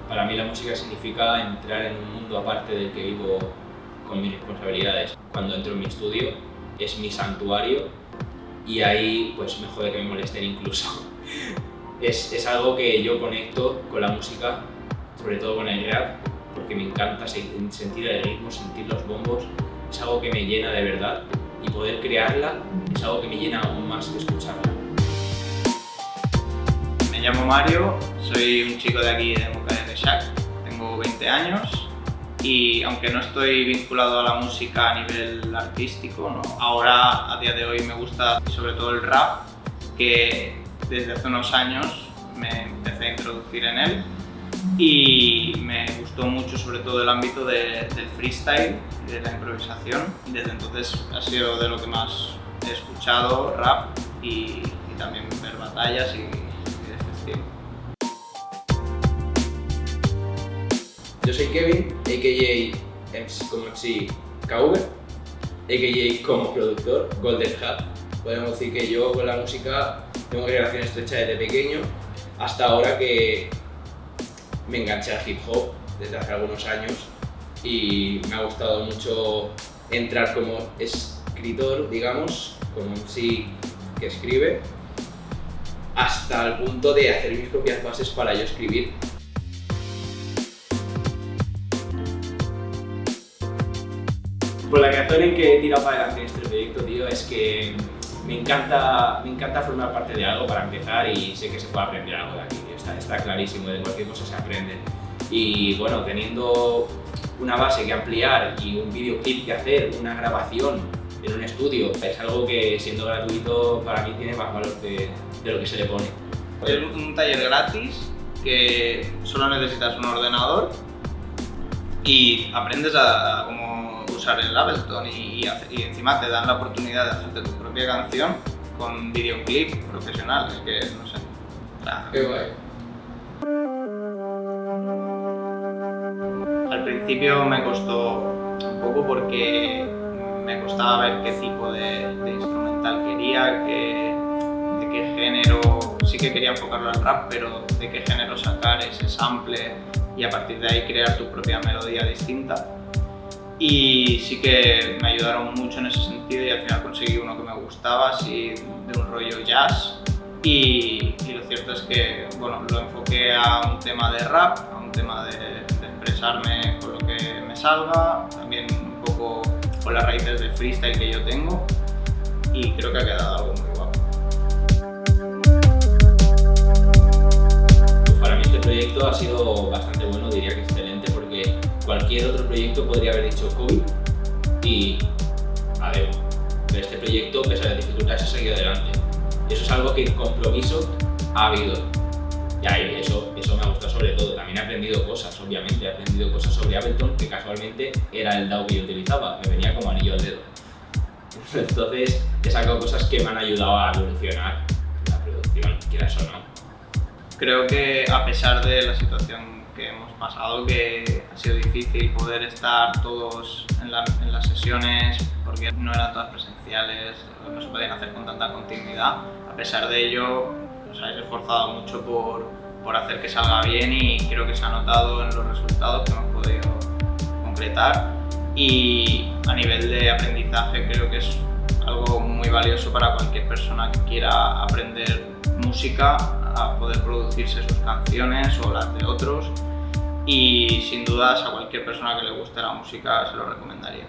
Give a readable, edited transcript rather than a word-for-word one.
Para mí la música significa entrar en un mundo aparte del que vivo con mis responsabilidades. Cuando entro en mi estudio es mi santuario y ahí pues me jode que me molesten incluso. Es algo que yo conecto con la música, sobre todo con el rap, porque me encanta sentir el ritmo, sentir los bombos. Es algo que me llena de verdad y poder crearla es algo que me llena aún más que escucharla. Me llamo Mario, soy un chico de aquí de Moncada de Reixac, tengo 20 años y aunque no estoy vinculado a la música a nivel artístico, ¿no? Ahora a día de hoy me gusta sobre todo el rap, que desde hace unos años me empecé a introducir en él y me gustó mucho sobre todo el ámbito del freestyle y de la improvisación. Desde entonces ha sido de lo que más he escuchado, rap y también ver batallas y de este estilo. Yo soy Kevin, a.k.a. como MC Kauber, a.k.a. como productor Golden Hat. Podemos decir que yo con la música tengo una relación estrecha desde pequeño hasta ahora que me enganché al hip hop desde hace algunos años y me ha gustado mucho entrar como escritor, digamos, como MC que escribe, hasta el punto de hacer mis propias bases para yo escribir. Por la razón en que he tirado para adelante este proyecto, tío, es que me encanta formar parte de algo para empezar y sé que se puede aprender algo de aquí, tío. Está clarísimo, de cualquier cosa se aprende. Y bueno, teniendo una base que ampliar y un videoclip que hacer, una grabación en un estudio, es algo que siendo gratuito para mí tiene más valor de lo que se le pone. Es un taller gratis que solo necesitas un ordenador y aprendes a cómo usar el Ableton y encima te dan la oportunidad de hacerte tu propia canción con videoclip profesional, es que no sé. Qué guay. Al principio me costó un poco porque me costaba ver qué tipo de instrumental quería, de qué género, sí que quería enfocarlo al rap, pero de qué género sacar ese sample y a partir de ahí crear tu propia melodía distinta. Y sí que me ayudaron mucho en ese sentido y al final conseguí uno que me gustaba, así de un rollo jazz. Y lo cierto es que bueno, lo enfoqué a un tema de rap, a un tema de expresarme con lo que me salga, también un poco con las raíces de freestyle que yo tengo y creo que ha quedado algo muy guapo. Pues para mí este proyecto ha sido bastante bueno, diría que excelente, porque cualquier otro proyecto podría haber dicho COVID y adiós. Pero este proyecto, pese a las dificultades, ha seguido adelante. Y eso es algo que en compromiso ha habido. Y ahí, eso me ha gustado sobre todo. También he aprendido cosas, obviamente. He aprendido cosas sobre Ableton, que casualmente era el DAW que yo utilizaba. Me venía como anillo al dedo. Entonces, he sacado cosas que me han ayudado a evolucionar la producción, quieras o no. Creo que a pesar de la situación que hemos pasado, que ha sido difícil poder estar todos en las sesiones, porque no eran todas presenciales, no se podían hacer con tanta continuidad. A pesar de ello, os habéis esforzado mucho por hacer que salga bien y creo que se ha notado en los resultados que hemos podido concretar. Y a nivel de aprendizaje creo que es algo muy valioso para cualquier persona que quiera aprender música, a poder producirse sus canciones o las de otros. Y sin dudas a cualquier persona que le guste la música se lo recomendaría.